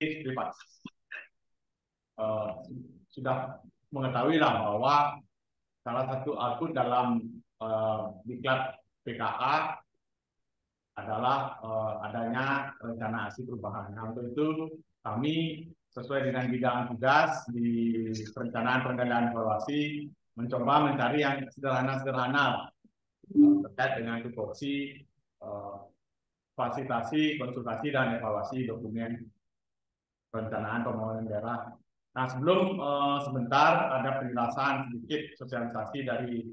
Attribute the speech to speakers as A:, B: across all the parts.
A: privat. Sudah mengetahui lah bahwa salah satu output dalam diklat PKA adalah adanya rencana aksi perubahan. Nah, untuk itu kami sesuai dengan bidang tugas di perencanaan pengendalian evaluasi mencoba mencari yang sederhana-sederhana terkait dengan tupoksi, fasilitasi, konsultasi, dan evaluasi dokumen perencanaan pembangunan daerah. Nah, sebelum sebentar ada penjelasan sedikit sosialisasi dari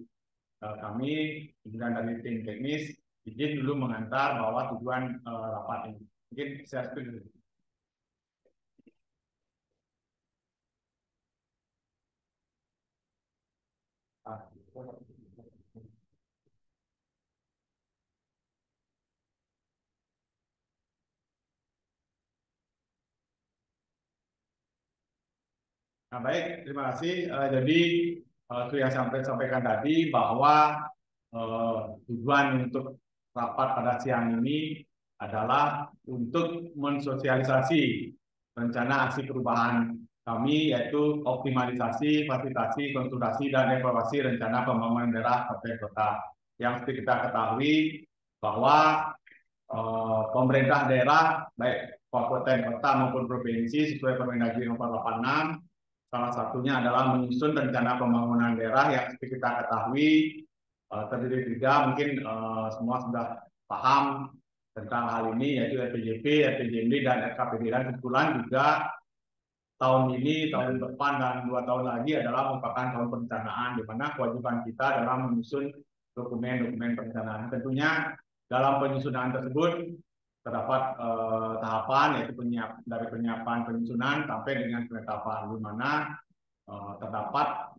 A: kami, kemudian dari tim teknis, izin dulu mengantar bahwa tujuan rapat ini. Mungkin saya setuju. Nah, baik, terima kasih. Jadi, itu yang saya sampaikan tadi bahwa tujuan untuk rapat pada siang ini adalah untuk mensosialisasi rencana aksi perubahan kami, yaitu optimalisasi, fasilitasi, konsultasi, dan evaluasi rencana pembangunan daerah kabupaten kota. Yang seperti kita ketahui bahwa pemerintah daerah, baik kabupaten kota maupun provinsi, sesuai Permendagri nomor 86, salah satunya adalah menyusun rencana pembangunan daerah yang seperti kita ketahui terdiri tiga, mungkin semua sudah paham tentang hal ini, yaitu RPJP, RPJMD, dan RKPD. Dan kebetulan juga tahun ini, tahun depan, dan 2 tahun lagi adalah merupakan tahun perencanaan, di mana kewajiban kita dalam menyusun dokumen-dokumen perencanaan. Tentunya dalam penyusunan tersebut terdapat tahapan, yaitu dari penyiapan penyusunan sampai dengan penetapan, di mana terdapat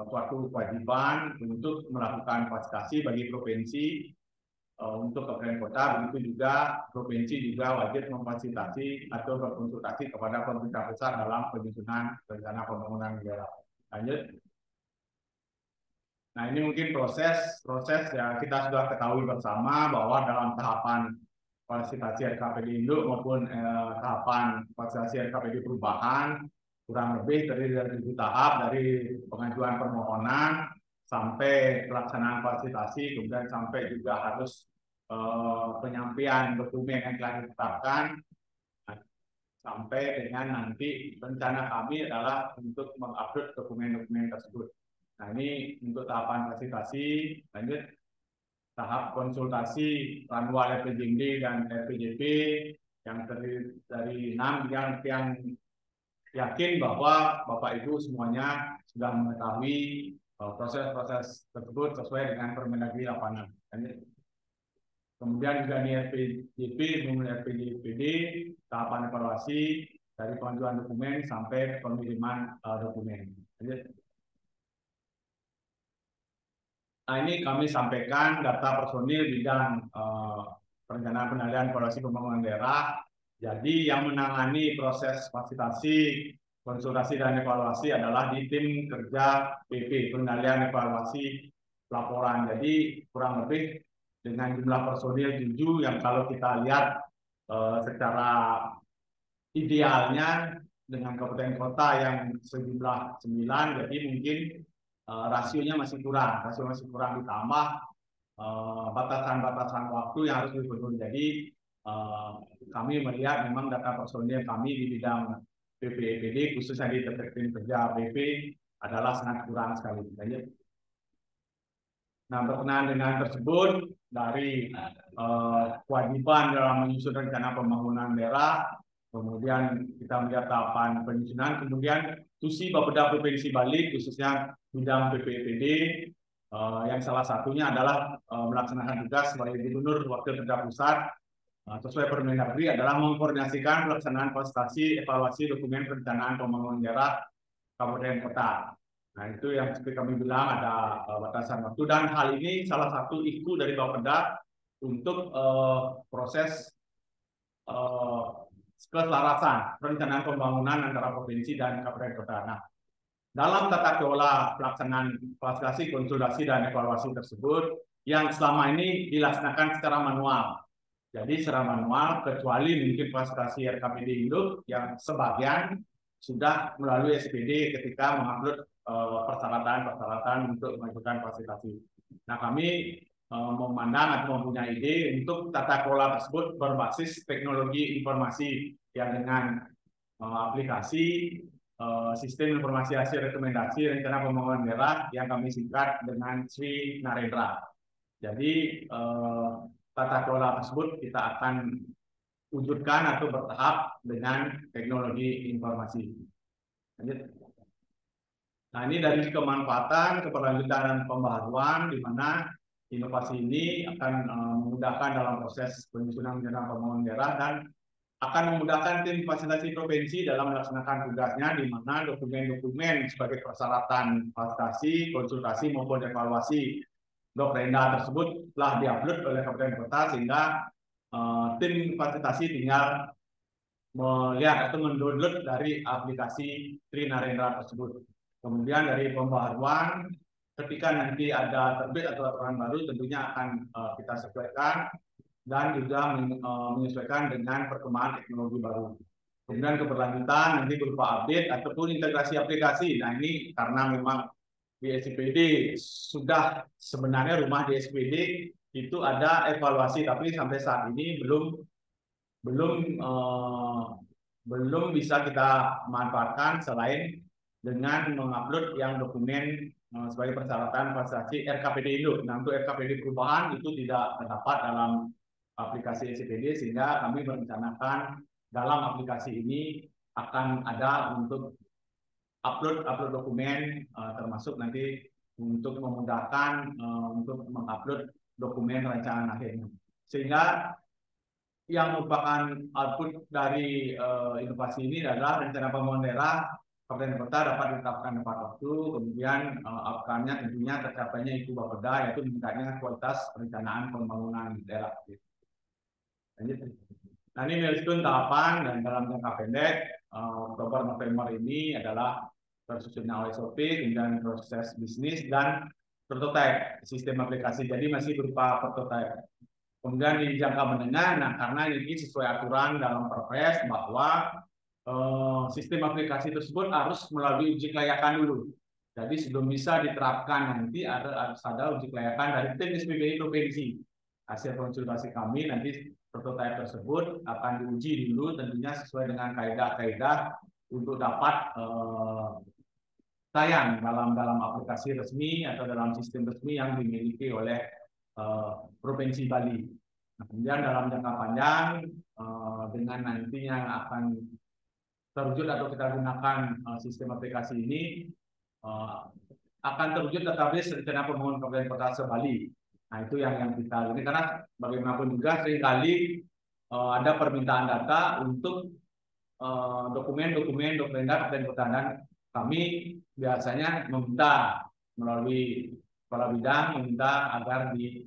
A: suatu kewajiban untuk melakukan fasilitasi bagi provinsi untuk kabupaten kota, begitu juga provinsi juga wajib memfasilitasi atau berkonsultasi kepada pemerintah pusat dalam penyusunan rencana pembangunan daerah. Lanjut. Nah, ini mungkin proses ya, kita sudah ketahui bersama bahwa dalam tahapan fasilitasi RKPD induk maupun tahapan fasilitasi RKPD perubahan kurang lebih terdiri dari 7 tahap, dari pengajuan permohonan sampai pelaksanaan fasilitasi, kemudian sampai juga harus penyampaian dokumen yang telah ditetapkan, sampai dengan nanti rencana kami adalah untuk mengupload dokumen-dokumen tersebut. Nah, ini untuk tahapan fasilitasi. Lanjut. Tahap konsultasi manual RPJMD dan RPJP yang terdiri dari 6, yang yakin bahwa Bapak Ibu semuanya sudah mengetahui proses-proses tersebut sesuai dengan Permendagri 86. Kemudian juga di RPJP maupun RPJPD, tahapan evaluasi dari pengajuan dokumen sampai pengiriman dokumen. Nah, ini kami sampaikan data personil bidang perencanaan pengendalian evaluasi pembangunan daerah. Jadi yang menangani proses fasilitasi, konsultasi, dan evaluasi adalah di tim kerja PP, pengendalian evaluasi laporan. Jadi kurang lebih dengan jumlah personil 7 yang kalau kita lihat secara idealnya dengan kabupaten kota yang sejumlah 9, jadi mungkin rasionya masih kurang, ditambah batasan-batasan waktu yang harus dipenuhi. Jadi kami melihat memang data personil kami di bidang PPEPD, khususnya di tim kerja PP, adalah sangat kurang sekali. Nah, berkenaan dengan tersebut, dari kewajiban dalam menyusun rencana pembangunan daerah, kemudian kita melihat tahapan penyusunan, kemudian tusi Bapeda Provinsi Bali, khususnya bidang PPEPD, yang salah satunya adalah melaksanakan tugas sebagai Gubernur Wakil Kerja Pusat sesuai Permendagri adalah mengkoordinasikan pelaksanaan fasilitasi evaluasi dokumen perencanaan pembangunan daerah kabupaten kota. Nah, itu yang seperti kami bilang ada batasan waktu, dan hal ini salah satu isu dari Bapeda untuk proses keselarasan perencanaan pembangunan antara provinsi dan kabupaten kota. Nah, dalam tata kelola pelaksanaan fasilitasi, konsultasi, dan evaluasi tersebut yang selama ini dilaksanakan secara manual. Jadi secara manual, kecuali mungkin fasilitasi RKPD Induk yang sebagian sudah melalui SPD ketika mengupload persyaratan-persyaratan untuk mengajukan fasilitasi. Nah, kami memandang atau mempunyai ide untuk tata kelola tersebut berbasis teknologi informasi yang dengan aplikasi sistem informasi hasil rekomendasi rencana pembangunan daerah yang kami singkat dengan Sri Narendra. Jadi tata kelola tersebut kita akan wujudkan atau bertahap dengan teknologi informasi. Nah, ini dari kemanfaatan, keberlanjutan, dan pembaharuan, di mana inovasi ini akan memudahkan dalam proses penyusunan rencana pembangunan daerah dan akan memudahkan tim fasilitasi provinsi dalam melaksanakan tugasnya, di mana dokumen-dokumen sebagai persyaratan fasilitasi, konsultasi maupun evaluasi Dokrenda tersebut telah diupload oleh kabupaten kota, sehingga tim fasilitasi tinggal melihat atau mendownload dari aplikasi Tri Narendra tersebut. Kemudian dari pembaharuan, ketika nanti ada terbit atau aturan baru, tentunya akan kita sesuaikan dan juga menyesuaikan dengan perkembangan teknologi baru. Kemudian keberlanjutan nanti berupa update ataupun integrasi aplikasi. Nah, ini karena memang di SPD sudah, sebenarnya rumah di SPD itu ada evaluasi, tapi sampai saat ini belum eh, belum bisa kita manfaatkan selain dengan mengupload yang dokumen sebagai persyaratan fasilitasi RKPD Induk. Nah, untuk RKPD perubahan itu tidak terdapat dalam aplikasi SPD, sehingga kami merencanakan dalam aplikasi ini akan ada untuk upload dokumen, termasuk nanti untuk memudahkan untuk mengupload dokumen rancangan akhirnya, sehingga yang merupakan output dari inovasi ini adalah rencana pembangunan daerah kabupaten kota dapat ditetapkan tepat waktu, kemudian outcome-nya tentunya tercapainya itu Bapeda, yaitu meningkatnya kualitas perencanaan pembangunan daerah. Nah, ini milestone tahapan, dan dalam jangka pendek Oktober November ini adalah tersusunnya SOP, kemudian proses bisnis dan prototipe sistem aplikasi. Jadi masih berupa prototipe. Kemudian di jangka menengah, nah karena ini sesuai aturan dalam Perpres bahwa sistem aplikasi tersebut harus melalui uji kelayakan dulu. Jadi sebelum bisa diterapkan nanti harus ada uji kelayakan dari tim SPBI provinsi. Hasil konsultasi kami nanti prototipe tersebut akan diuji dulu, tentunya sesuai dengan kaidah-kaidah untuk dapat tayang dalam aplikasi resmi atau dalam sistem resmi yang dimiliki oleh Provinsi Bali. Nah, kemudian dalam jangka panjang dengan nantinya akan terwujud atau kita gunakan sistem aplikasi ini, akan terwujud database rencana pembangunan kabupaten kota se-Bali. Nah, itu yang kita ini, karena bagaimanapun juga seringkali ada permintaan data untuk dokumen kabupaten kota, dan kami biasanya meminta melalui kepala bidang, meminta agar di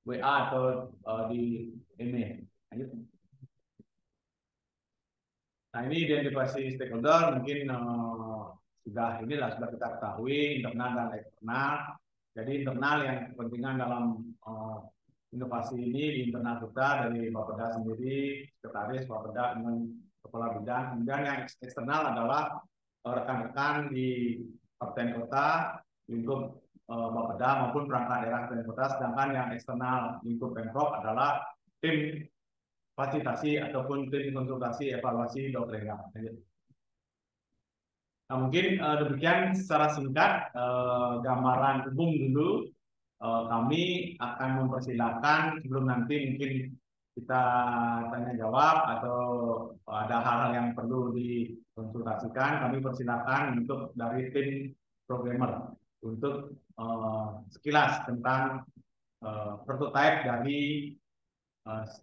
A: WA atau di email. Nah, ini identifikasi stakeholder mungkin sudah kita ketahui, internal dan eksternal. Jadi internal yang kepentingan dalam inovasi ini di internal kita dari Bapeda sendiri, sekretaris Bapeda dengan kepala bidang. Kemudian yang eksternal adalah rekan-rekan di kabupaten kota, lingkup Bapeda maupun perangkat daerah kabupaten kota. Sedangkan yang eksternal lingkup Pemprov adalah tim fasilitasi ataupun tim konsultasi evaluasi Dokrenda. Nah, mungkin demikian secara singkat gambaran umum dulu. Kami akan mempersilahkan sebelum nanti mungkin kita tanya jawab atau ada hal-hal yang perlu dikonsultasikan, kami persilahkan untuk dari tim programmer untuk sekilas tentang prototipe dari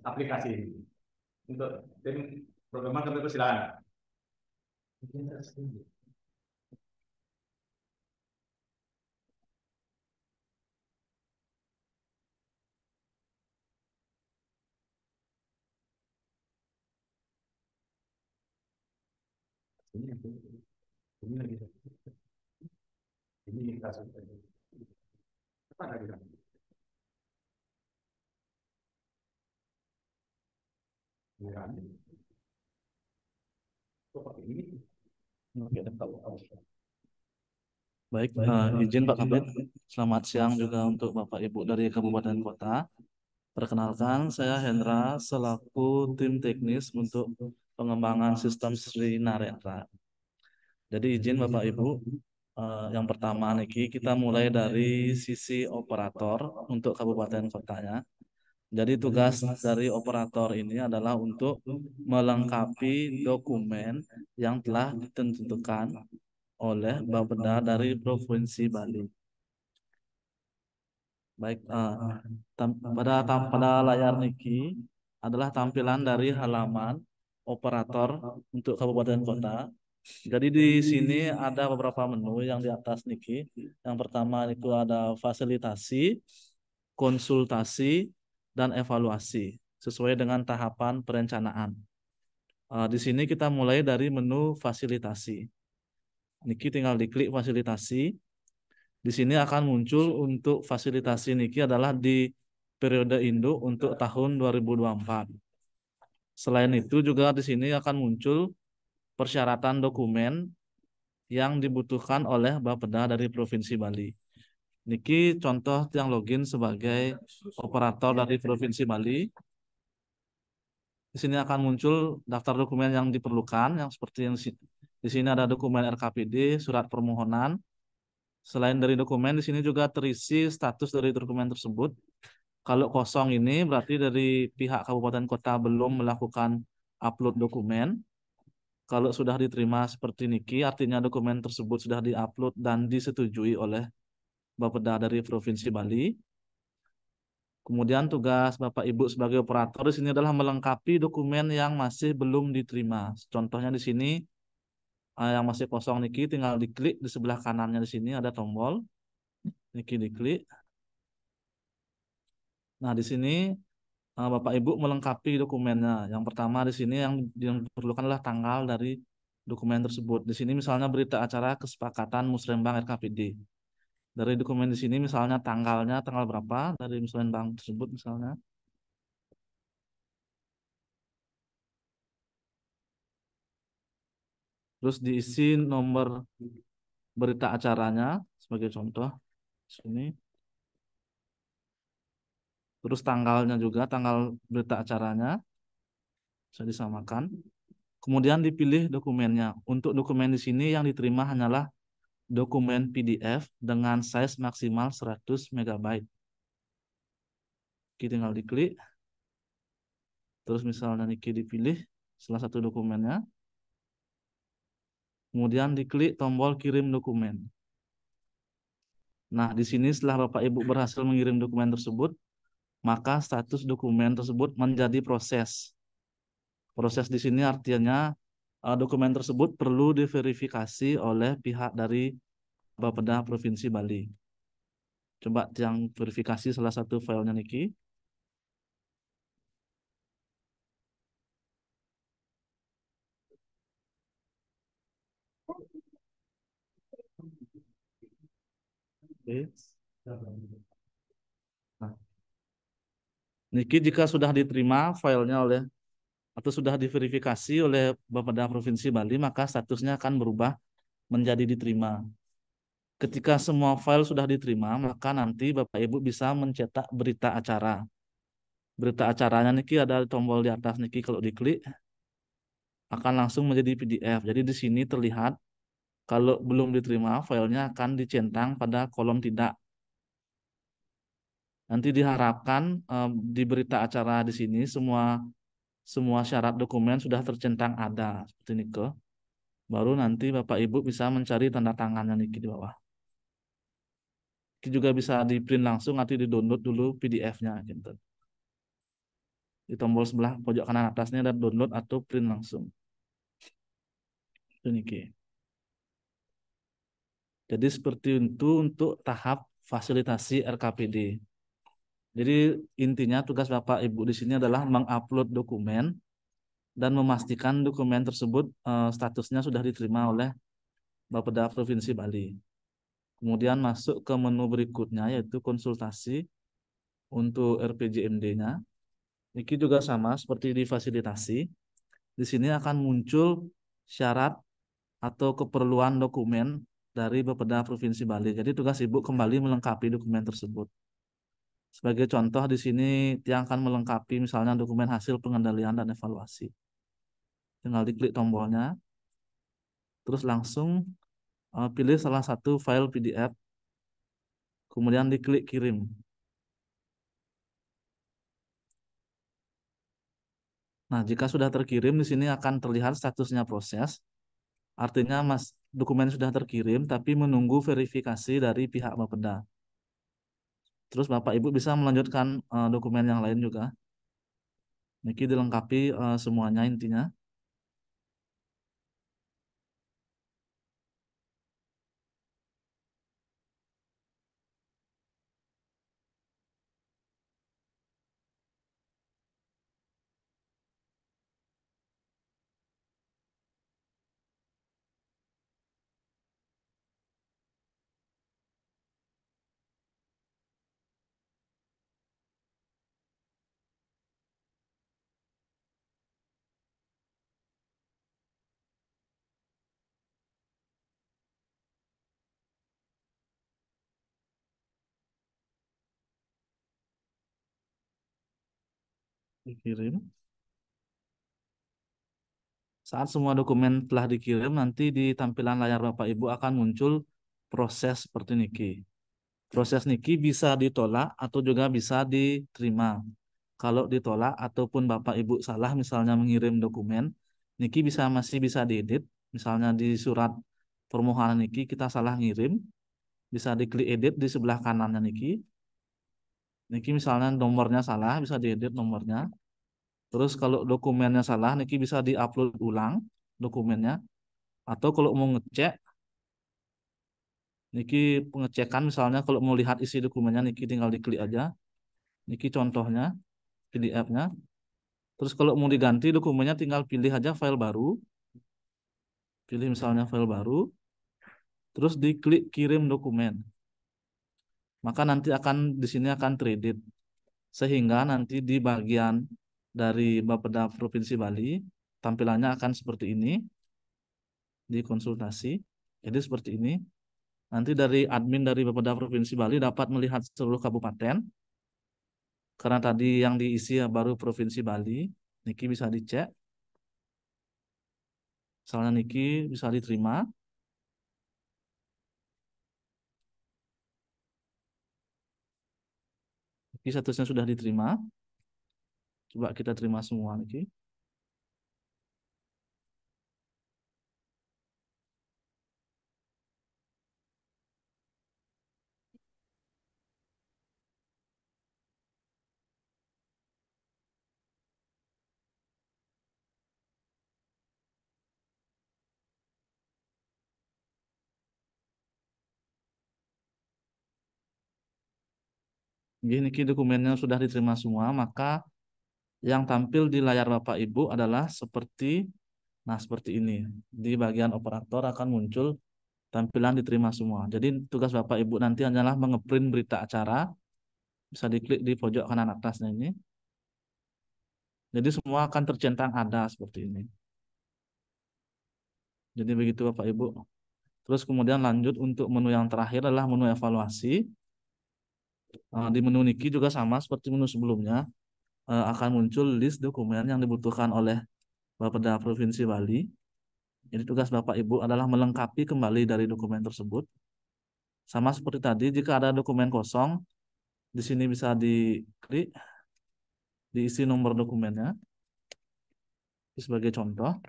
A: aplikasi ini. Untuk tim programmer kami persilahkan. Ini kasus apa lagi?
B: Oke, baik, izin Pak Kabid. Selamat siang juga untuk Bapak Ibu dari Kabupaten Kota. Perkenalkan, saya Hendra selaku tim teknis untuk pengembangan sistem Sri Narendra. Jadi izin Bapak Ibu, yang pertama Niki kita mulai dari sisi operator untuk kabupaten kotanya. Jadi tugas dari operator ini adalah untuk melengkapi dokumen yang telah ditentukan oleh Bapeda dari Provinsi Bali. Baik, pada layar Niki adalah tampilan dari halaman operator untuk kabupaten kota. Jadi di sini ada beberapa menu yang di atas Niki. Yang pertama itu ada fasilitasi, konsultasi, dan evaluasi sesuai dengan tahapan perencanaan. Di sini kita mulai dari menu fasilitasi. Niki tinggal diklik fasilitasi. Di sini akan muncul untuk fasilitasi Niki adalah di periode induk untuk tahun 2024. Selain itu juga di sini akan muncul persyaratan dokumen yang dibutuhkan oleh Bapeda dari Provinsi Bali. Niki contoh yang login sebagai operator dari Provinsi Bali. Di sini akan muncul daftar dokumen yang diperlukan, yang seperti yang di sini ada dokumen RKPD, surat permohonan. Selain dari dokumen, di sini juga terisi status dari dokumen tersebut. Kalau kosong ini berarti dari pihak kabupaten kota belum melakukan upload dokumen. Kalau sudah diterima seperti Niki, artinya dokumen tersebut sudah diupload dan disetujui oleh Bapeda dari Provinsi Bali. Kemudian tugas Bapak Ibu sebagai operator di sini adalah melengkapi dokumen yang masih belum diterima. Contohnya di sini yang masih kosong Niki tinggal diklik di sebelah kanannya di sini ada tombol. Niki diklik. Nah, di sini Bapak Ibu melengkapi dokumennya. Yang pertama di sini yang diperlukan adalah tanggal dari dokumen tersebut. Di sini misalnya berita acara kesepakatan Musrembang RKPD. Dari dokumen di sini misalnya tanggalnya tanggal berapa dari Musrembang tersebut misalnya. Terus diisi nomor berita acaranya sebagai contoh sini. Terus tanggalnya juga tanggal berita acaranya bisa disamakan. Kemudian dipilih dokumennya. Untuk dokumen di sini yang diterima hanyalah dokumen PDF dengan size maksimal 100 MB. Kita tinggal diklik. Terus misalnya Niki dipilih salah satu dokumennya. Kemudian diklik tombol kirim dokumen. Nah, di sini setelah Bapak Ibu berhasil mengirim dokumen tersebut, maka status dokumen tersebut menjadi proses. Proses di sini artinya dokumen tersebut perlu diverifikasi oleh pihak dari Bapeda Provinsi Bali. Coba yang verifikasi salah satu filenya Niki. Oke. Nah, Niki jika sudah diterima filenya oleh atau sudah diverifikasi oleh Bapeda Provinsi Bali, maka statusnya akan berubah menjadi diterima. Ketika semua file sudah diterima, maka nanti Bapak Ibu bisa mencetak berita acara. Berita acaranya Niki ada tombol di atas Niki, kalau diklik akan langsung menjadi PDF. Jadi di sini terlihat kalau belum diterima filenya akan dicentang pada kolom tidak. Nanti diharapkan di berita acara di sini semua syarat dokumen sudah tercentang ada seperti ini ke. Baru nanti Bapak Ibu bisa mencari tanda tangannya Niki di bawah. Niki juga bisa di print langsung, nanti di download dulu PDF-nya gitu. Di tombol sebelah pojok kanan atasnya ada download atau print langsung. Itu Niki. Jadi seperti itu untuk tahap fasilitasi RKPD. Jadi intinya tugas Bapak Ibu di sini adalah mengupload dokumen dan memastikan dokumen tersebut statusnya sudah diterima oleh Bapeda Provinsi Bali. Kemudian masuk ke menu berikutnya yaitu konsultasi untuk RPJMD-nya. Ini juga sama seperti di fasilitasi. Di sini akan muncul syarat atau keperluan dokumen dari Bapeda Provinsi Bali. Jadi tugas Ibu kembali melengkapi dokumen tersebut. Sebagai contoh di sini yang akan melengkapi misalnya dokumen hasil pengendalian dan evaluasi. Tinggal diklik tombolnya, terus langsung pilih salah satu file PDF, kemudian diklik kirim. Nah, jika sudah terkirim di sini akan terlihat statusnya proses. Artinya dokumen sudah terkirim tapi menunggu verifikasi dari pihak Bapeda. Terus Bapak Ibu bisa melanjutkan dokumen yang lain juga. Niki dilengkapi semuanya intinya. Dikirim. Saat semua dokumen telah dikirim, nanti di tampilan layar Bapak Ibu akan muncul proses seperti niki. Proses niki bisa ditolak atau juga bisa diterima. Kalau ditolak ataupun Bapak Ibu salah misalnya mengirim dokumen, niki masih bisa diedit. Misalnya di surat permohonan niki kita salah ngirim, bisa diklik edit di sebelah kanannya niki. Niki misalnya nomornya salah, bisa diedit nomornya. Terus kalau dokumennya salah, niki bisa diupload ulang dokumennya. Atau kalau mau ngecek, niki pengecekan misalnya kalau mau lihat isi dokumennya, niki tinggal diklik aja. Niki contohnya PDF-nya. Terus kalau mau diganti dokumennya tinggal pilih aja file baru. Pilih misalnya file baru. Terus diklik kirim dokumen. Maka nanti di sini akan teredit. Sehingga nanti di bagian dari Bapeda Provinsi Bali, tampilannya akan seperti ini. Di konsultasi. Jadi seperti ini. Nanti dari admin dari Bapeda Provinsi Bali dapat melihat seluruh kabupaten. Karena tadi yang diisi ya baru Provinsi Bali, Niki bisa dicek. Misalnya Niki bisa diterima. Niki statusnya sudah diterima. Coba kita terima semua Niki. Jadi Niki dokumennya sudah diterima semua, maka yang tampil di layar Bapak Ibu adalah seperti ini. Di bagian operator akan muncul tampilan diterima semua. Jadi tugas Bapak Ibu nanti adalah mengeprint berita acara. Bisa diklik di pojok kanan atasnya ini. Jadi semua akan tercentang ada seperti ini. Jadi begitu Bapak Ibu. Terus kemudian lanjut untuk menu yang terakhir adalah menu evaluasi. Di menu Niki juga sama seperti menu sebelumnya. Akan muncul list dokumen yang dibutuhkan oleh Bapeda Provinsi Bali. Jadi tugas Bapak Ibu adalah melengkapi kembali dari dokumen tersebut. Sama seperti tadi, jika ada dokumen kosong, di sini bisa diklik, diisi nomor dokumennya. Sebagai contoh.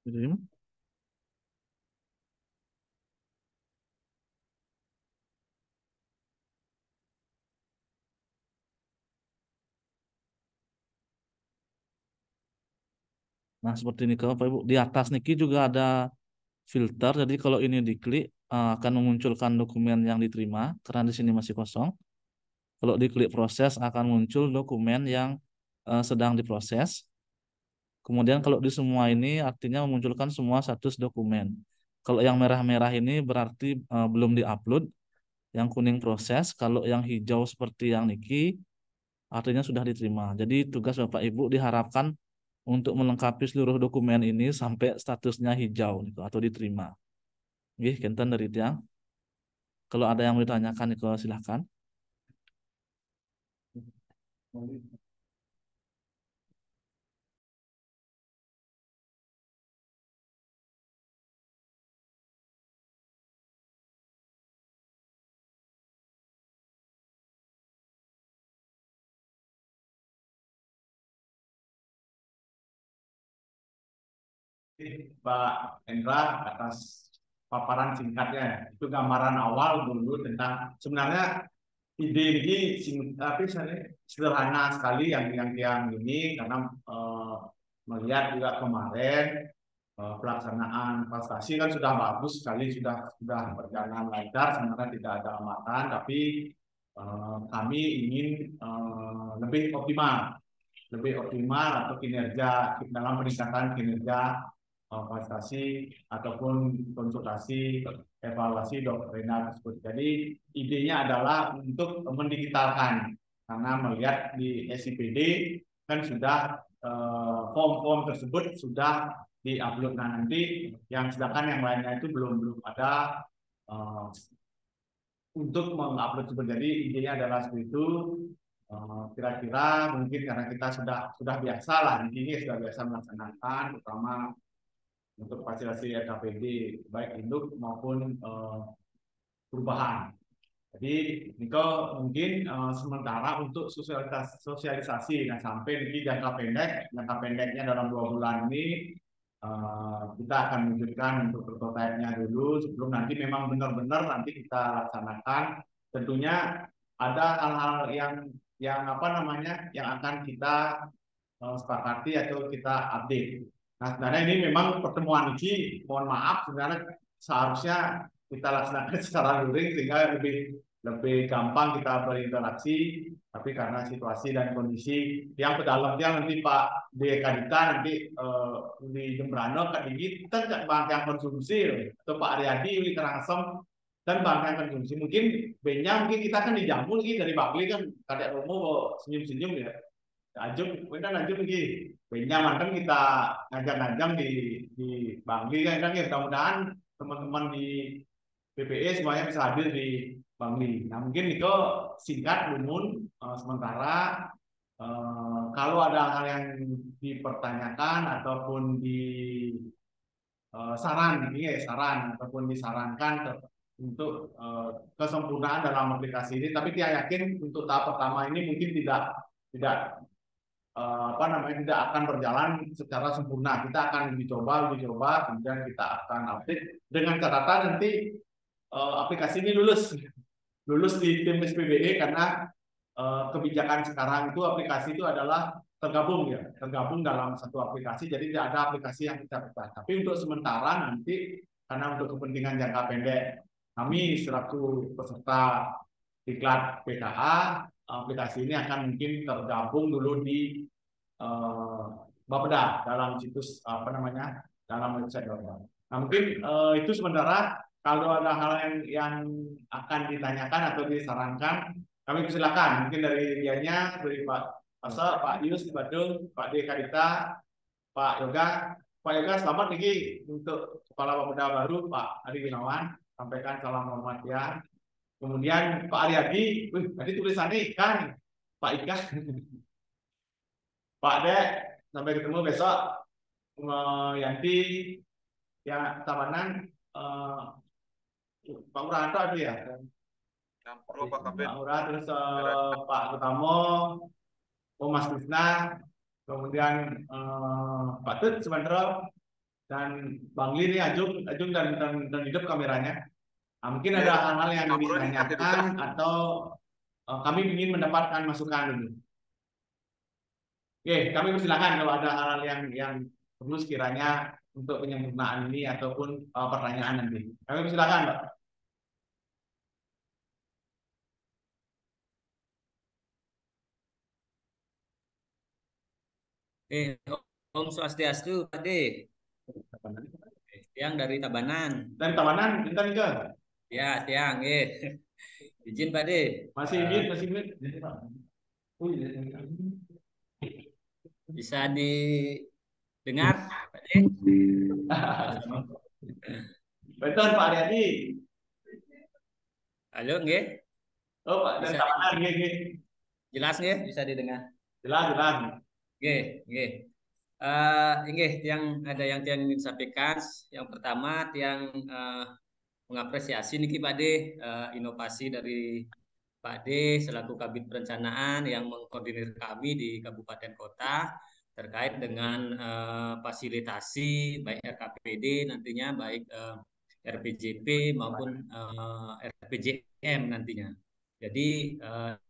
B: Kirim. Nah, seperti ini Bapak Ibu. Di atas Niki juga ada filter. Jadi kalau ini diklik akan memunculkan dokumen yang diterima karena di sini masih kosong. Kalau diklik proses akan muncul dokumen yang sedang diproses. Kemudian kalau di semua ini artinya memunculkan semua status dokumen. Kalau yang merah-merah ini berarti belum diupload, yang kuning proses, kalau yang hijau seperti yang Niki artinya sudah diterima. Jadi tugas Bapak Ibu diharapkan untuk melengkapi seluruh dokumen ini sampai statusnya hijau gitu, atau diterima. Nggih, kenten dari tiang. Kalau ada yang mau ditanyakan itu silahkan.
A: Pak Hendra atas paparan singkatnya. Itu gambaran awal dulu tentang sebenarnya ide ini tapi sederhana sekali yang ini karena melihat juga kemarin pelaksanaan prestasi kan sudah bagus sekali, sudah berjalan lancar, sebenarnya tidak ada hambatan, tapi kami ingin lebih optimal atau kinerja dalam peningkatan kinerja prestasi ataupun konsultasi evaluasi doktrina tersebut. Jadi idenya adalah untuk mendigitalkan karena melihat di SIPD kan sudah form-form tersebut sudah diupload. Nah nanti yang sedangkan yang lainnya itu belum ada uh, untuk mengupload seperti. Jadi idenya adalah seperti itu. Kira-kira mungkin karena kita sudah biasa lah di sini sudah biasa melaksanakan, terutama untuk fasilitasi RKPD baik induk maupun perubahan. Jadi Niko mungkin sementara untuk sosialisasi, nah sampai di jangka pendeknya dalam 2 bulan ini kita akan menunjukkan untuk prototipe-nya dulu sebelum nanti memang benar-benar nanti kita laksanakan. Tentunya ada hal-hal yang apa namanya yang akan kita sepakati atau kita update. Nah, sebenarnya ini memang pertemuan ini, mohon maaf, sebenarnya seharusnya kita laksanakan secara luring sehingga lebih lebih gampang kita berinteraksi. Tapi karena situasi dan kondisi yang pedalamnya nanti Pak D. Kadita nanti di Jembrano, Kak Digi, kita tidak banyak yang konsumsi, atau Pak Aryadi di Karangasem dan banyak yang konsumsi. Mungkin benya mungkin kita kan dijamu lagi dari Bakli kan, kadek Romo senyum-senyum ya. Ajum, kita ajum lagi. Benya mantan kita ngajak-ngajak di Bangli kan ya, mudah-mudahan teman-teman di PPE semuanya bisa hadir di Bangli. Nah mungkin itu singkat Lumun sementara kalau ada hal yang dipertanyakan ataupun di saran ataupun disarankan untuk kesempurnaan dalam aplikasi ini. Tapi saya yakin untuk tahap pertama ini mungkin tidak apa namanya tidak akan berjalan secara sempurna. Kita akan dicoba, kemudian kita akan update dengan catatan nanti aplikasi ini lulus di tim SPBE karena kebijakan sekarang itu aplikasi itu adalah tergabung dalam satu aplikasi, jadi tidak ada aplikasi yang kita pecah. Tapi untuk sementara nanti karena untuk kepentingan jangka pendek kami selaku peserta diklat PKA aplikasi ini akan mungkin tergabung dulu di Bapeda dalam situs apa namanya dalam website Bapeda. Nah mungkin itu sementara. Kalau ada hal yang akan ditanyakan atau disarankan, kami persilakan. Mungkin dari dianya, dari Pak Asa, Pak Yus di Bandung, Pak D. Kadita, Pak Yoga. Pak Yoga, selamat nih untuk Kepala Bapeda baru, Pak Adi Gunawan. Sampaikan salam hormat ya. Kemudian Pak Aryadi, tadi tulisannya ikan, Pak Ika. Pak Dek, sampai ketemu besok. Yanti, ya Tabanan, Pak Murado ada ya?
C: Campur Pak Kabin.
A: Pak Murad, terus Pak Utamo, Mas Krisna, kemudian Pak Tut sebentar, dan Bang Lini, Ajung dan hidup kameranya. Nah, mungkin ada hal-hal yang ditanyakan atau kami ingin mendapatkan masukan dulu. Oke, kami persilakan kalau ada hal-hal yang perlu sekiranya untuk penyempurnaan ini ataupun pertanyaan nanti. Kami persilakan, Pak.
D: Om Swastiastu, Pak De. Tiang dari Tabanan.
A: Dan Tabanan, bentar juga.
D: Ya, Tiang, izin Pak De.
A: Masih mute, masih mute.
D: Bisa didengar, Pak De?
A: Betul Pak Aryadi.
D: Halo, nggih.
A: Oh Pak, dan
D: Bisa
A: Tabanan, nggih.
D: jelas nggih? Bisa didengar.
A: Jelas, jelas.
D: Nggih, nggih. Nggih, ada yang tiang ingin sampaikan. Yang pertama, tiang mengapresiasi niki Pak De, inovasi dari Pak D selaku Kabid Perencanaan yang mengkoordinir kami di kabupaten kota terkait dengan fasilitasi baik RKPD nantinya, baik RPJP maupun RPJM nantinya. Jadi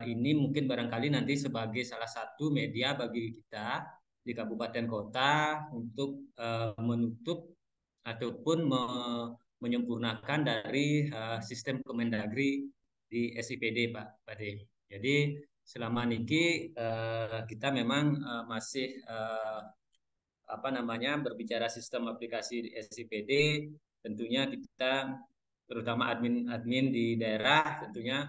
D: ini mungkin barangkali nanti sebagai salah satu media bagi kita di kabupaten kota untuk menutup ataupun menyempurnakan dari sistem Kemendagri di SIPD Pak Pade. Jadi selama niki kita memang masih berbicara sistem aplikasi di SIPD, tentunya kita terutama admin-admin di daerah tentunya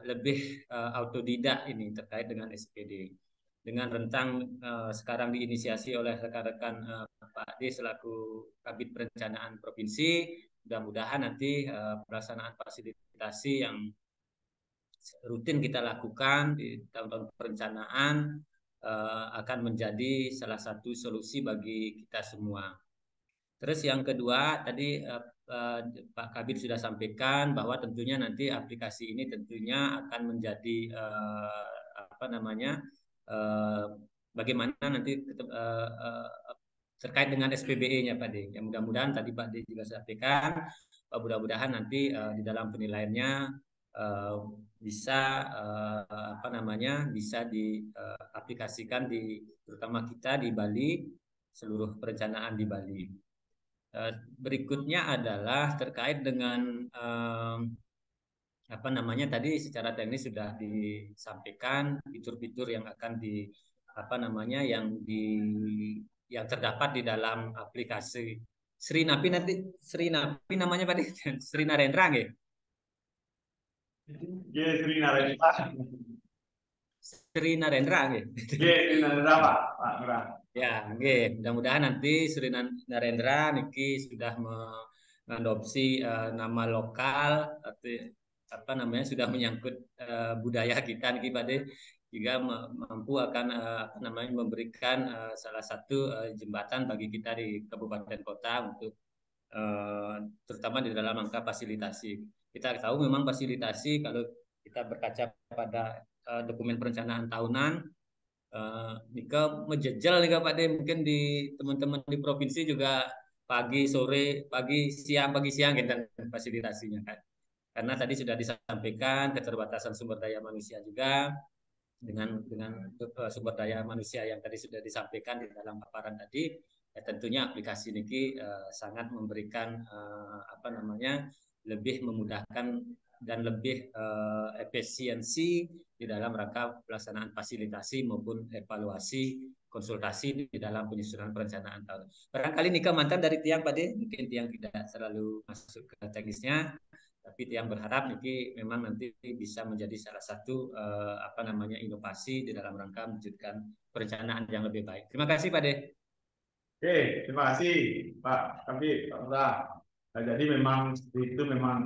D: lebih autodidak ini terkait dengan SIPD. Dengan rentang sekarang diinisiasi oleh rekan-rekan Pak D selaku Kabid Perencanaan Provinsi, mudah-mudahan nanti pelaksanaan fasilitasi yang rutin kita lakukan di tahun-tahun perencanaan akan menjadi salah satu solusi bagi kita semua. Terus yang kedua tadi Pak Kabid sudah sampaikan bahwa tentunya nanti aplikasi ini tentunya akan menjadi bagaimana nanti terkait dengan SPBE-nya Pak D. Yang mudah-mudahan tadi Pak D juga sampaikan, mudah-mudahan nanti di dalam penilaiannya bisa bisa diaplikasikan terutama kita di Bali, seluruh perencanaan di Bali. Berikutnya adalah terkait dengan tadi secara teknis sudah disampaikan fitur-fitur yang akan yang terdapat di dalam aplikasi Sri Napi namanya Pak Sri Narendra nggih?
A: Sri Narendra.
D: Sri Narendra nggih.
A: Sri Narendra Pak Lurah.
D: Ya, nggih. Mudah-mudahan nanti Sri Narendra niki sudah mengadopsi nama lokal sudah menyangkut budaya kita niki Pak De, juga mampu akan memberikan salah satu jembatan bagi kita di kabupaten kota untuk terutama di dalam angka fasilitasi. Kita tahu memang fasilitasi kalau kita berkaca pada dokumen perencanaan tahunan, Nika menjejel nih Pak De, mungkin di teman-teman di provinsi juga pagi siang gitu fasilitasinya kan. Karena tadi sudah disampaikan keterbatasan sumber daya manusia juga dengan sumber daya manusia yang tadi sudah disampaikan di dalam paparan tadi, ya tentunya aplikasi ini sangat memberikan lebih memudahkan dan lebih efisiensi di dalam rangka pelaksanaan fasilitasi maupun evaluasi konsultasi di dalam penyusunan perencanaan tahun. Barangkali Nika mantan dari Tiang Pak De, mungkin Tiang tidak terlalu masuk ke teknisnya, tapi Tiang berharap Niki memang nanti bisa menjadi salah satu inovasi di dalam rangka mewujudkan perencanaan yang lebih baik. Terima kasih Pak De.
A: Oke, terima kasih Pak Kabid, Pak Lurah. Nah, jadi memang itu memang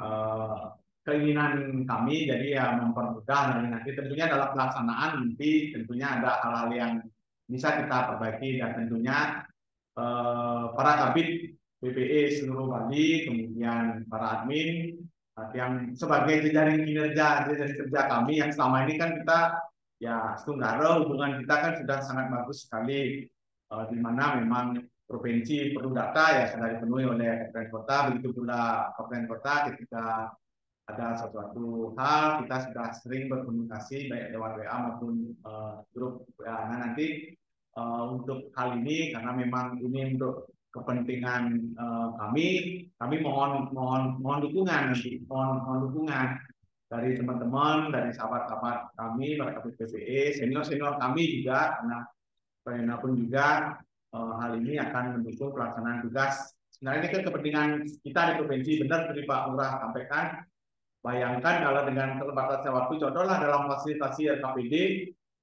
A: keinginan kami, jadi ya mempermudah nanti tentunya dalam pelaksanaan nanti tentunya ada hal-hal yang bisa kita perbaiki, dan tentunya para kabid BPE seluruh Bali, kemudian para admin yang sebagai jejaring kerja kami yang selama ini kan kita ya Setunggara, hubungan kita kan sudah sangat bagus sekali, di mana memang provinsi perlu data ya sudah dipenuhi oleh kabupaten kota, begitu pula kabupaten kota ketika ada sesuatu hal kita sudah sering berkomunikasi baik lewat WA maupun grup WA. Nah nanti untuk hal ini karena memang ini untuk kepentingan kami mohon dukungan nanti, mohon dukungan dari teman-teman, dari sahabat-sahabat kami, para kabit PPE, senior-senior kami juga, karena bagaimanapun juga hal ini akan mendukung pelaksanaan tugas. Sebenarnya ini kan kepentingan kita di provinsi, benar dari Pak Lurah sampaikan. Bayangkan kalau dengan terbatasnya waktu, contohlah dalam fasilitasi RKPD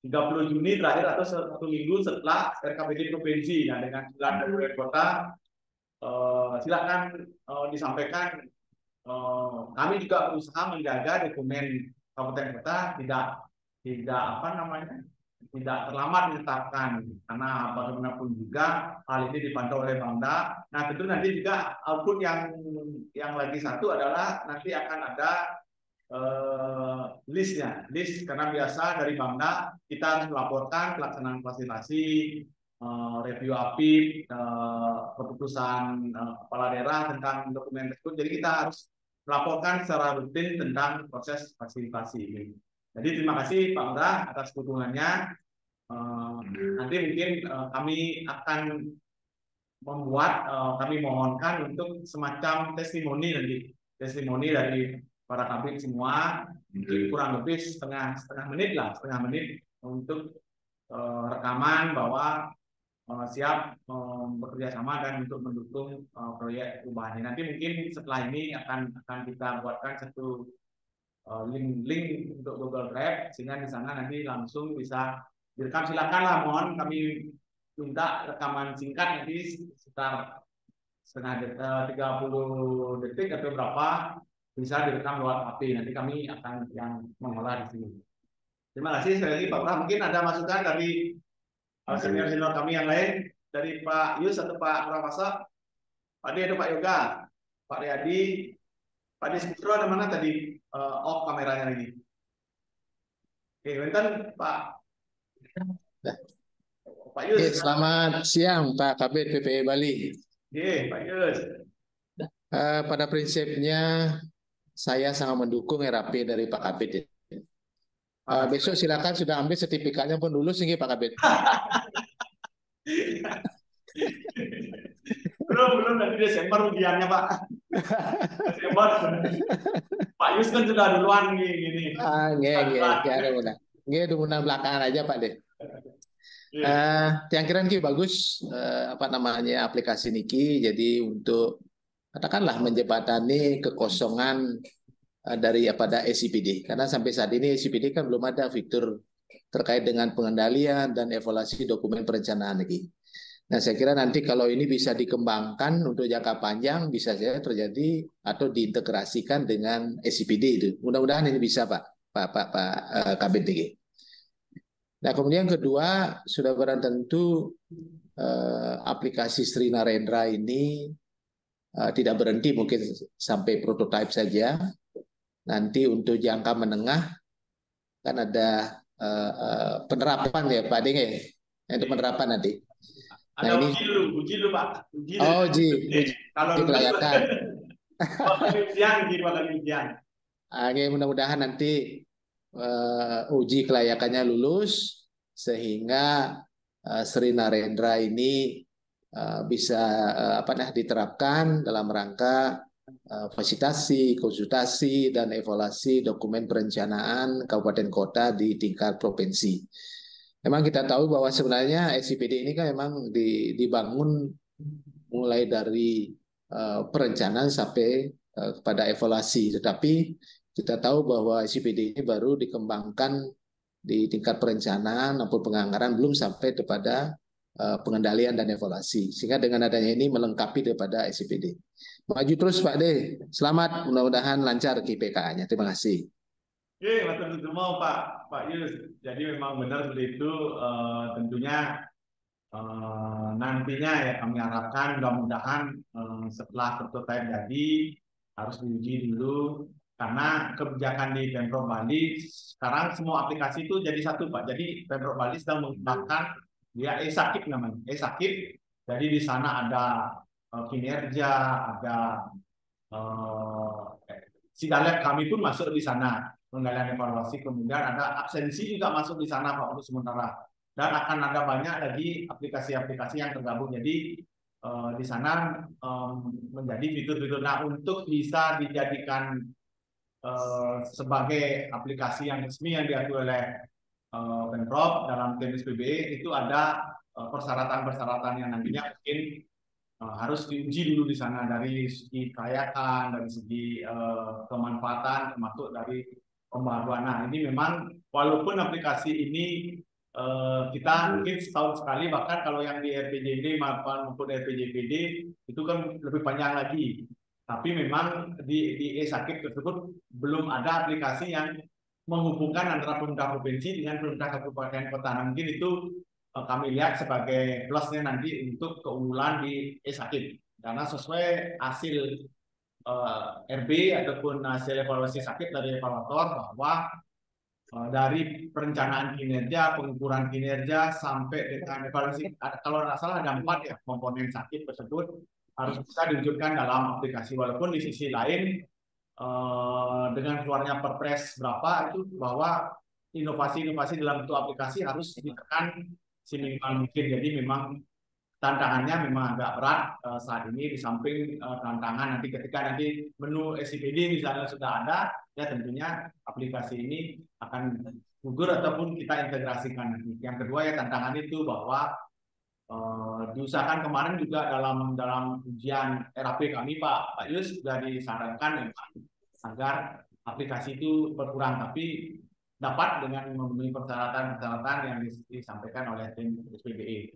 A: 30 Juni terakhir atau 1 minggu setelah RKPD provinsi. Nah, dengan 9 kabupaten kota, silakan disampaikan. Kami juga berusaha menjaga dokumen kabupaten kota tidak apa namanya, tidak terlambat ditetapkan, karena bagaimanapun juga hal ini dipantau oleh Bangda. Nah, tentu nanti juga output yang lagi satu adalah nanti akan ada list karena biasa dari Bangda kita harus melaporkan pelaksanaan fasilitasi, review APIP, keputusan kepala daerah tentang dokumen tersebut. Jadi kita harus melaporkan secara rutin tentang proses fasilitasi ini. Jadi terima kasih Pak Lurah atas dukungannya. Nanti mungkin kami akan membuat, kami mohonkan untuk semacam testimoni dari para kabin semua, mungkin kurang lebih setengah menit untuk rekaman bahwa siap bekerja sama dan untuk mendukung proyek perubahan. Nanti mungkin setelah ini akan kita buatkan satu link untuk Google Drive, sehingga di sana nanti langsung bisa direkam. Silakanlah, mohon kami minta rekaman singkat nanti sekitar 30 detik atau berapa, bisa direkam lewat HP. Nanti kami akan yang mengolah di sini. Terima kasih sekali lagi Pak Lurah. Mungkin ada masukan dari senior kami yang lain, dari Pak Yus atau Pak Prawasa, Pak Di atau Pak Yoga, Pak Riyadi, Pak Diskutro ada mana tadi? Off kameranya lagi. Oke, bentar Pak Yus.
E: Selamat siang Pak Kabid PPE Bali.
A: Pak Yus.
E: Pada prinsipnya saya sangat mendukung RAP dari Pak Kabid. Besok silakan sudah ambil sertifikatnya pun lulus nih Pak Kabid.
A: belum nanti Desember ujiannya Pak. Desember. Pak Yus kan sudah duluan gini.
E: Nggih, dumunang belakangan aja Pak deh. Yang kira niki bagus apa namanya aplikasi niki, jadi untuk katakanlah menjembatani kekosongan dari pada SIPD, karena sampai saat ini SIPD kan belum ada fitur terkait dengan pengendalian dan evaluasi dokumen perencanaan lagi. Nah, saya kira nanti kalau ini bisa dikembangkan untuk jangka panjang, bisa saja terjadi atau diintegrasikan dengan SIPD itu. Mudah-mudahan ini bisa Pak Kabid. Nah, kemudian kedua, sudah barang tentu aplikasi Sri Narendra ini tidak berhenti mungkin sampai prototipe saja. Nanti untuk jangka menengah kan ada penerapan ya Pak Deng ya, untuk penerapan nanti.
A: Ada
E: nah,
A: uji dulu Pak.
E: Uji kelayakan.
A: ujian.
E: Mudah-mudahan nanti uji kelayakannya lulus sehingga Sri Narendra ini bisa diterapkan dalam rangka fasilitasi, konsultasi, dan evaluasi dokumen perencanaan kabupaten kota di tingkat provinsi. Memang kita tahu bahwa sebenarnya SIPD ini kan memang dibangun mulai dari perencanaan sampai kepada evaluasi. Tetapi kita tahu bahwa SIPD ini baru dikembangkan di tingkat perencanaan maupun penganggaran, belum sampai kepada pengendalian dan evaluasi. Sehingga dengan adanya ini melengkapi daripada SIPD. Maju terus Pak De. Selamat, mudah-mudahan lancar KPK-nya. Terima kasih.
A: Oke, betul-betul mau Pak Yus. Jadi memang benar seperti itu. Tentunya nantinya ya kami harapkan mudah-mudahan setelah prototipe jadi harus diuji dulu, karena kebijakan di Pemprov Bali sekarang semua aplikasi itu jadi satu Pak. Jadi Pemprov Bali sedang mengembangkan dia e-sakip namanya, e-sakip. Jadi di sana ada kinerja, ada Sidalet kami pun masuk di sana, pengendalian evaluasi, kemudian ada absensi juga masuk di sana Pak untuk sementara. Dan akan ada banyak lagi aplikasi-aplikasi yang tergabung. Jadi di sana menjadi fitur-fitur. Nah, untuk bisa dijadikan sebagai aplikasi yang resmi yang diakui oleh Pemprov dalam teknis PBE itu ada persyaratan-persyaratan yang nantinya mungkin harus diuji dulu di sana dari segi kelayakan, dari segi kemanfaatan, termasuk dari pembaruan. Nah, ini memang walaupun aplikasi ini kita mungkin setahun sekali, bahkan kalau yang di RPJMD maupun RPJPD itu kan lebih panjang lagi. Tapi memang di e-sakit tersebut belum ada aplikasi yang menghubungkan antara pemerintah provinsi dengan pemerintah kabupaten kota. Nah, mungkin itu kami lihat sebagai plusnya nanti untuk keunggulan di e-sakit. Karena sesuai hasil RB ataupun hasil evaluasi sakit dari evaluator bahwa dari perencanaan kinerja, pengukuran kinerja sampai dengan evaluasi, kalau tidak salah ada 4 ya komponen sakit tersebut harus bisa diwujudkan dalam aplikasi. Walaupun di sisi lain dengan keluarnya Perpres berapa itu bahwa inovasi-inovasi dalam bentuk aplikasi harus ditekan seminimal mungkin. Jadi memang tantangannya memang agak berat saat ini, di samping tantangan nanti ketika nanti menu SIPD misalnya sudah ada, ya tentunya aplikasi ini akan gugur ataupun kita integrasikan nanti. Yang kedua ya tantangan itu bahwa diusahakan kemarin juga dalam ujian RAP kami Pak Yus sudah disarankan memang agar aplikasi itu berkurang, tapi dapat dengan memenuhi persyaratan-persyaratan yang disampaikan oleh tim SPBE.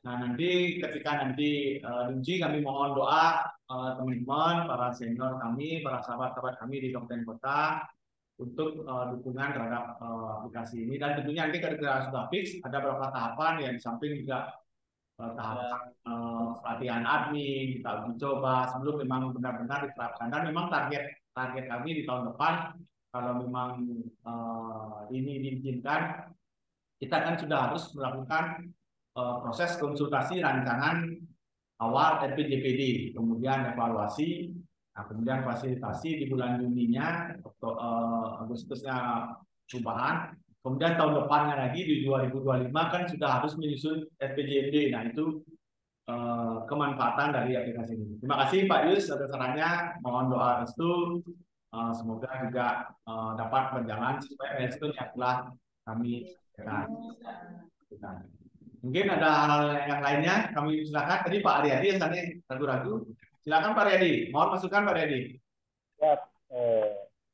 A: Nah, nanti ketika nanti diuji, kami mohon doa teman-teman, para senior kami, para sahabat-sahabat kami di kabupaten kota untuk dukungan terhadap aplikasi ini. Dan tentunya nanti ketika sudah fix, ada beberapa tahapan yang di samping juga tahapan pelatihan admin, kita uji coba sebelum memang benar-benar diterapkan. Dan memang target kami di tahun depan, kalau memang ini diizinkan, kita kan sudah harus melakukan proses konsultasi rancangan awal RPJPD, kemudian evaluasi, nah, kemudian fasilitasi di bulan Juninya, Agustusnya perubahan, kemudian tahun depannya lagi di 2025 kan sudah harus menyusun RPJMD. Nah, itu kemanfaatan dari aplikasi ini. Terima kasih Pak Yus atas sarannya, mohon doa restu, semoga juga dapat berjalan sesuai milestone yang telah kami sampaikan. Mungkin ada hal yang lainnya, kami silakan. Tadi Pak Aryadi yang tadi ragu-ragu. Silakan Pak Aryadi, mohon masukan Pak Aryadi.
F: Ya,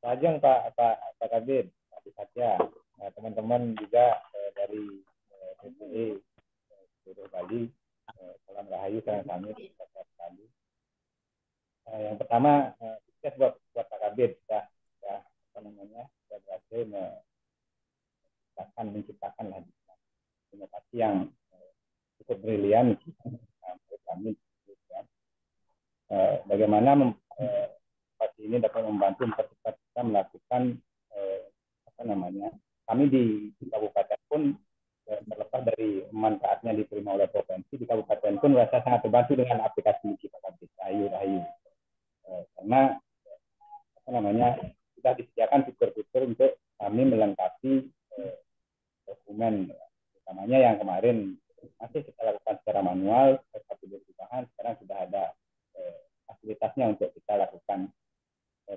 F: Pak Ajeng, Pak Kabir, Pak Satya, teman-teman juga dari PPE seluruh Bali, salam rahayu salam kami sekali. Yang pertama, sukses buat Pak Kabir, sudah berhasil menciptakan lagi inovasi yang cukup brilian menurut kami. Bagaimana inovasi ini dapat membantu mempercepat kita melakukan kami di kabupaten pun terlepas dari manfaatnya diterima oleh provinsi, di kabupaten pun merasa sangat terbantu dengan aplikasi kita Rahayu. Karena sudah disediakan fitur-fitur untuk kami melengkapi dokumen, utamanya yang kemarin masih kita lakukan secara manual, tapi perubahan sekarang sudah ada fasilitasnya untuk kita lakukan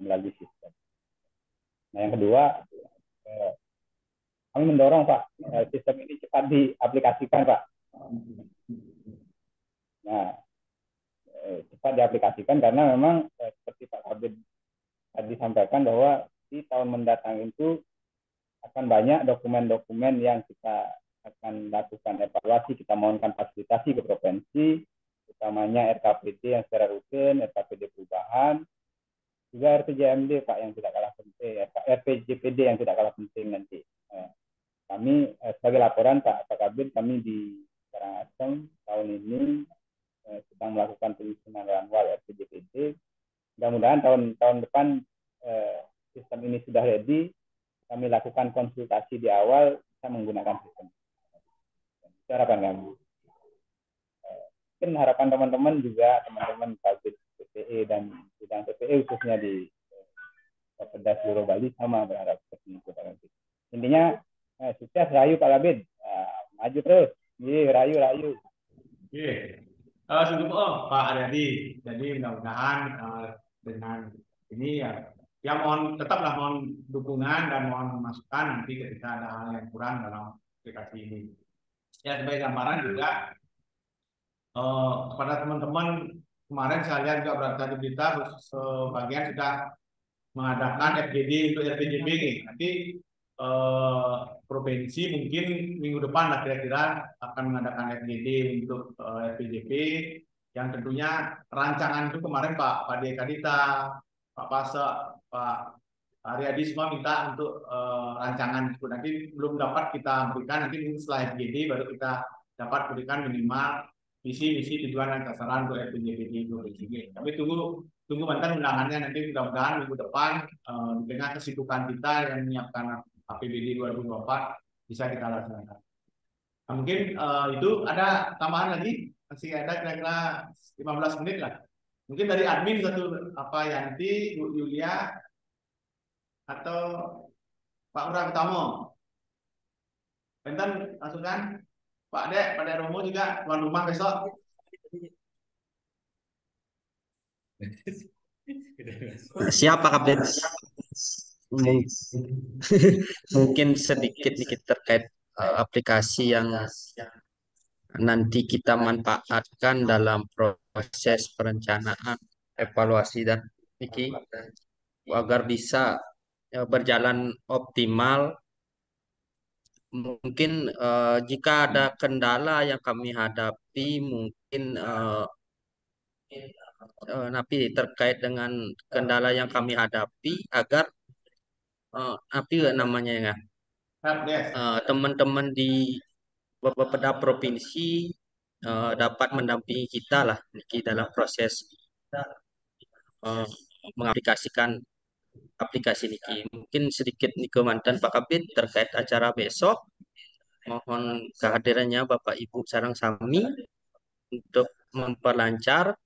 F: melalui sistem. Nah, yang kedua, kami mendorong Pak, sistem ini cepat diaplikasikan Pak. Nah, cepat diaplikasikan karena memang seperti Pak Kabir tadi sampaikan bahwa di tahun mendatang itu akan banyak dokumen-dokumen yang kita akan lakukan evaluasi, kita mohonkan fasilitasi ke provinsi, utamanya RKPD yang secara rutin, RKPD perubahan, juga RPJMD Pak yang tidak kalah penting, RPJPD yang tidak kalah penting nanti. Kami sebagai laporan Pak Kabir, kami di Karangasem tahun ini sedang melakukan penyusunan manual RPJPD. Mudah-mudahan tahun depan sistem ini sudah ready. Kami lakukan konsultasi di awal, kita menggunakan sistem. Itu harapan kami. Mungkin harapan teman-teman juga, teman-teman Kabir PPE dan bidang PPE khususnya di Bapeda seluruh Bali sama berharap seperti itu. Intinya sukses Rahayu Pak Kabir, maju terus. Rahayu.
A: Sungguh Pak Aryadi. Jadi mudah-mudahan dengan ini ya tetaplah mohon dukungan dan mohon masukan nanti ketika ada hal yang kurang dalam aplikasi ini. Ya sebagai gambaran juga kepada teman-teman, kemarin saya lihat juga berita di berita sebagian sudah mengadakan FGD untuk RPJP. Nanti provinsi mungkin minggu depan lah kira-kira akan mengadakan FGD untuk RPJP yang tentunya rancangan itu kemarin Pak Dekadita, Pak Pase, Pak Aryadi semua minta untuk rancangan itu. Nanti belum dapat kita berikan, nanti setelah FGD baru kita dapat berikan minimal visi tujuan dan sasaran untuk RPJP itu. Tapi tunggu mantan undangannya, nanti mudah-mudahan minggu depan dengan kesibukan kita yang menyiapkan APBD 2024 bisa kita laksanakan. Nah, mungkin itu ada tambahan lagi, masih ada kira-kira 15 menit lah. Mungkin dari admin satu, apa Yanti, Bu Yulia, atau Pak Ura Utamo. Benten masukan, Pak Dek Romo juga tuan rumah besok.
G: Siapa Kapten? Mungkin sedikit terkait aplikasi yang nanti kita manfaatkan dalam proses perencanaan, evaluasi dan Niki agar bisa berjalan optimal. Mungkin jika ada kendala yang kami hadapi, mungkin tapi terkait dengan kendala yang kami hadapi agar namanya ya teman-teman di beberapa provinsi dapat mendampingi kita lah Niki dalam proses mengaplikasikan aplikasi Niki. Mungkin sedikit Niko mantan Pak Kabit terkait acara besok. Mohon kehadirannya Bapak Ibu sareng sami untuk memperlancar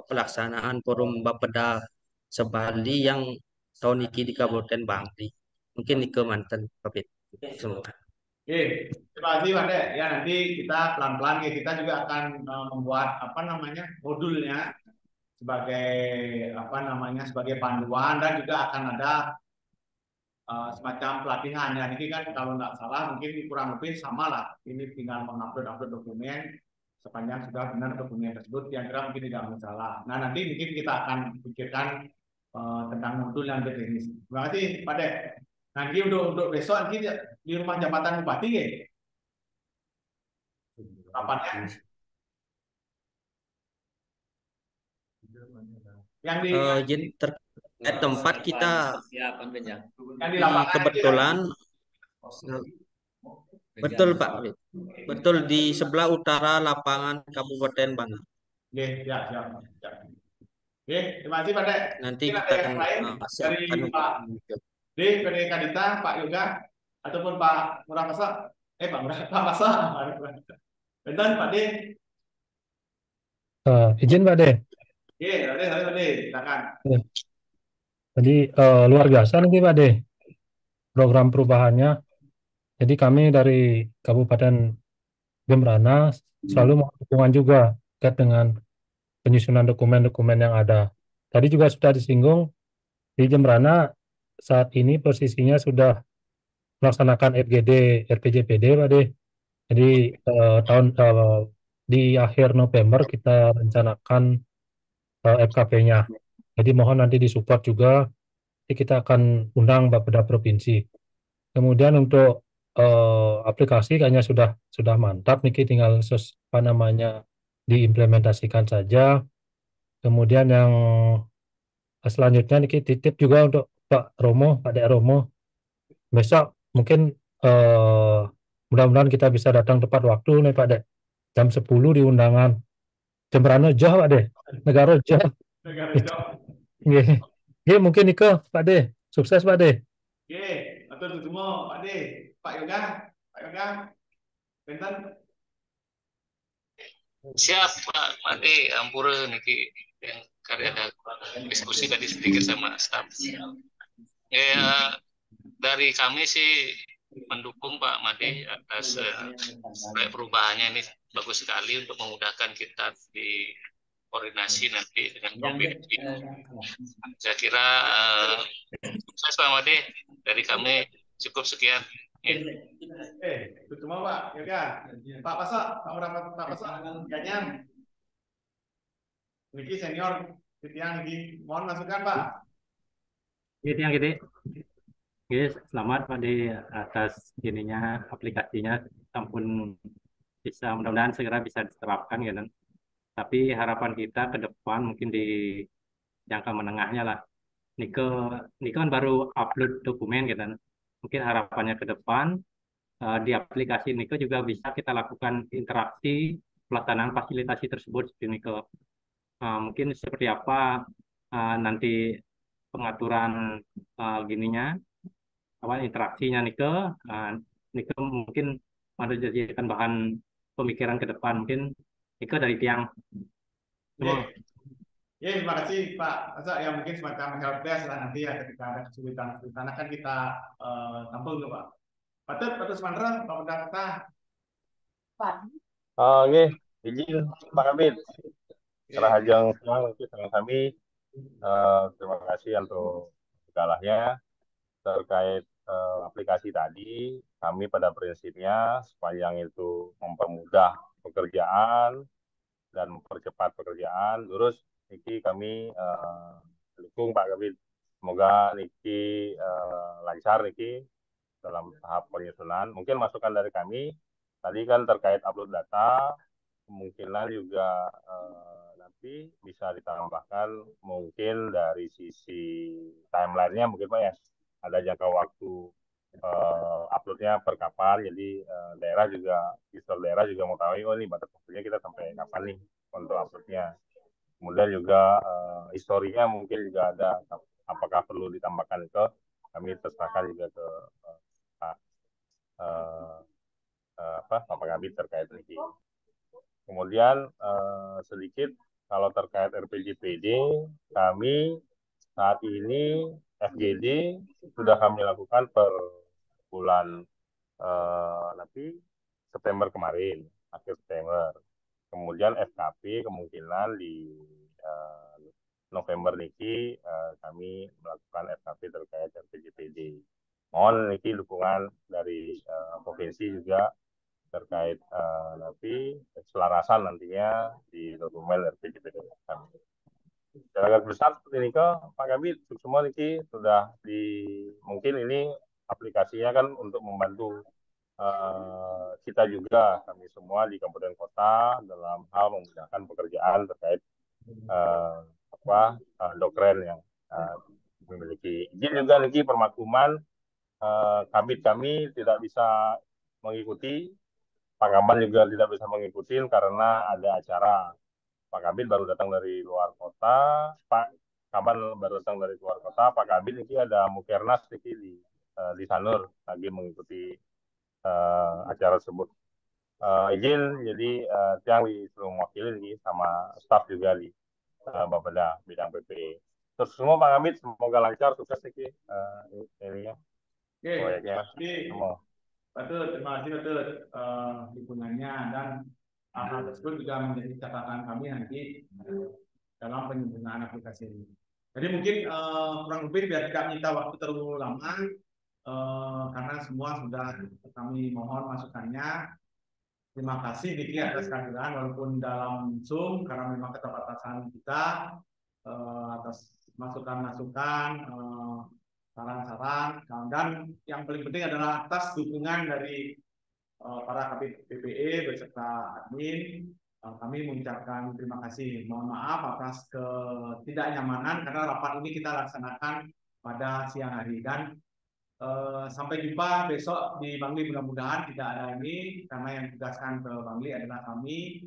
G: pelaksanaan forum Bapeda Sebali yang tahun ini di Kabupaten Bangli. Mungkin Niko mantan Kabit semua.
A: Oke, terima kasih Pak Dek. Ya nanti kita pelan-pelan ya, kita juga akan membuat modulnya sebagai panduan, dan juga akan ada semacam pelatihan. Ya ini kan kalau nggak salah mungkin kurang lebih sama lah. Ini tinggal mengupload dokumen sepanjang sudah benar dokumen tersebut, yang kira mungkin tidak masalah. Nah nanti mungkin kita akan pikirkan tentang modul yang teknis. Terima kasih Pak Dek. Nanti untuk besok nanti di rumah jabatan bupati ya. Rapatnya. Yang di
G: terkait tempat kita
D: yang
A: di lapangan
G: kebetulan betul Pak, betul di sebelah utara lapangan Kabupaten Bangli.
A: Oke, siap. Oke, terima kasih Pak Dek.
G: Nanti
A: kita
G: kita
A: akan lain dari Pak D, PD Kadita, Pak Yoga, ataupun Pak Murah Masa. Pak Masa. Bentar Pak D.
H: Izin Pak D.
A: Oke, Pak D, silakan.
H: Jadi luar biasa nih Pak D program perubahannya. Jadi kami dari Kabupaten Jembrana selalu mohon dukungan juga terkait dengan penyusunan dokumen-dokumen yang ada. Tadi juga sudah disinggung di Jembrana saat ini posisinya sudah melaksanakan FGD RPJPD Pak D. Jadi di akhir November kita rencanakan FKP-nya. Jadi mohon nanti disupport juga. Jadi kita akan undang Bapeda Provinsi. Kemudian untuk aplikasi kayaknya sudah mantap nih, tinggal diimplementasikan saja. Kemudian yang selanjutnya nih titip juga untuk Pak Dek Romo. Besok mungkin mudah-mudahan kita bisa datang tepat waktu nih Pak Dek. Jam 10 di undangan. Jembrana jauh Pak Dek. Negara jauh. Oke, mungkin Niko Pak D. Sukses Pak D.
A: Oke, atur semua Pak D. Pak Yoga. Bentar.
I: Siap Pak D. Ampura niki yang karya ada diskusi tadi sedikit sama staf. Ya, dari kami sih mendukung Pak Made atas perubahannya, ini bagus sekali untuk memudahkan kita di koordinasi nanti dengan provinsi. Saya kira sukses Pak Made, dari kami cukup sekian.
A: Itu cuma Pak, ya kan? Pak Pasok, Pak Pasok, kayaknya Niki senior, Titian Niki, mohon masukan Pak.
J: Gitu yang gitu. Oke, selamat Pak di atas ininya aplikasinya, ampun bisa mudah-mudahan segera bisa diterapkan gitu. Tapi harapan kita ke depan mungkin di jangka menengahnya lah. Nike, Nike kan baru upload dokumen gitu. Mungkin harapannya ke depan di aplikasi Nike juga bisa kita lakukan interaksi pelaksanaan fasilitasi tersebut di Nike. Mungkin seperti apa nanti pengaturan gininya, apa interaksinya Nike, Nike mungkin mau jadikan bahan pemikiran ke depan. Mungkin Nike dari tiang semua.
A: Ya, terima kasih Pak Pasok, ya mungkin semacam help desk lah nanti ya ketika ada kesulitan akan kita tampung tuh Pak. Patut Mandra, Pak Udah kata.
K: Oke, izin Pak Kabit. Serahajang semua nanti sama kami. Terima kasih untuk segalanya terkait aplikasi tadi. Kami pada prinsipnya sepanjang itu mempermudah pekerjaan dan mempercepat pekerjaan. Terus Niki kami dukung Pak Kabit. Semoga Niki lancar Niki dalam tahap penyusunan. Mungkin masukan dari kami tadi kan terkait upload data, kemungkinan juga nanti bisa ditambahkan mungkin dari sisi timeline-nya mungkin Pak ya, ada jangka waktu uploadnya per kapan, jadi daerah juga, user daerah juga mau tahu, oh ini batas waktunya kita sampai kapan nih untuk uploadnya. Kemudian juga historinya mungkin juga ada, apakah perlu ditambahkan ke, kami terserahkan juga ke Pak Kabit terkait ini. Kemudian sedikit kalau terkait RPJPD, kami saat ini FGD sudah kami lakukan per bulan nanti September kemarin, akhir September. Kemudian FKP kemungkinan di November niki kami melakukan FKP terkait RPJPD. Mohon niki dukungan dari provinsi juga terkait nanti keselarasan nantinya di dokumen RPJPD kami. Secara besar seperti ini kok Pak Kabit, semua niki sudah mungkin ini aplikasinya kan untuk membantu kita juga, kami semua di kabupaten kota dalam hal memudahkan pekerjaan terkait dokren yang memiliki izin juga niki permakluman kabit kami tidak bisa mengikuti, Pak Kaban juga tidak bisa mengikuti karena ada acara. Pak Kabit baru datang dari luar kota, Pak Kaban baru datang dari luar kota, Pak Kabit ini ada Mukernas di Sanur lagi mengikuti acara tersebut. Izin jadi yang disuruh mewakili nih sama staf juga di Bapeda bidang PP. Terus semua Pak Kabit semoga lancar, sukses nih ininya. Proyeknya.
A: Terima kasih betul dukungannya, dan hal tersebut juga menjadi catatan kami nanti dalam penyempurnaan aplikasi ini. Jadi mungkin kurang lebih biar tidak minta waktu terlalu lama, karena semua sudah kami mohon masukannya. Terima kasih Niki atas kehadiran walaupun dalam Zoom karena memang keterbatasan kita, atas masukan-masukan, saran-saran, dan yang paling penting adalah atas dukungan dari para kabit PPE beserta admin. Kami mengucapkan terima kasih. Mohon maaf atas ketidaknyamanan karena rapat ini kita laksanakan pada siang hari, dan sampai jumpa besok di Bangli. Mudah-mudahan tidak ada ini karena yang tugaskan ke Bangli adalah kami.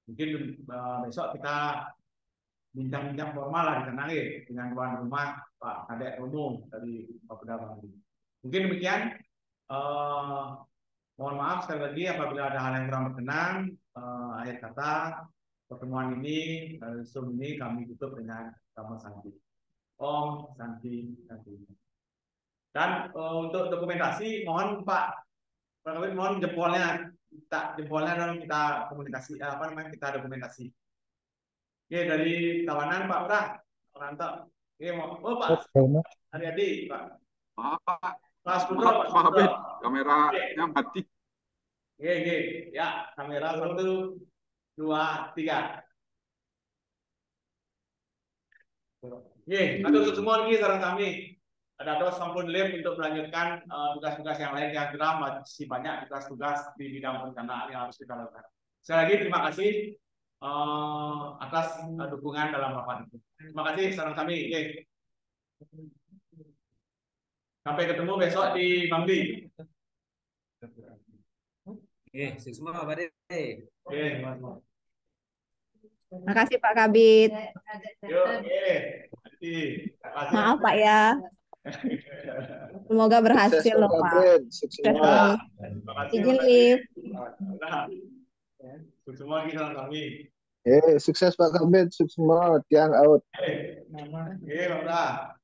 A: Mungkin besok kita bincang-bincang formal lah di sana dengan tuan rumah Pak Kadek Romo dari Bapeda Bangli. Mungkin demikian. Mohon maaf sekali lagi apabila ada hal yang kurang berkenan. Akhir kata pertemuan ini, Zoom ini kami tutup dengan sama Santi. Om Santi Santi. Dan untuk dokumentasi mohon Pak Kabit, mohon jempolnya dong, kita komunikasi kita dokumentasi. Oke, dari Tawanan Pak Prah, Rantau. Oke, Pak Adik-adik Pak.
C: Pak.
A: Mas Putra, Mas
C: Pak Habib,
A: Putra.
C: kameranya mati.
A: Oke. Ya, kamera 1, 2, 3. Oke, atur semua lagi saran kami. Ada dos sampun lem untuk melanjutkan tugas-tugas yang lain yang kira masih banyak tugas-tugas di bidang perencanaan yang harus kita lakukan. Sekali lagi terima kasih atas dukungan dalam rapat itu. Terima kasih saran kami. Oke. Sampai ketemu besok di Mambi.
D: Oke, semua Pak De.
A: Oke,
L: Makasih Pak Kabit.
A: yuk, oke.
L: Maaf Pak ya. Semoga berhasil loh Pak. Sukses selalu. Izin live.
A: Semua lagi saran kami.
M: Sukses Pak Kabit, sukses semua, tiang out.
A: Oke, Bapak.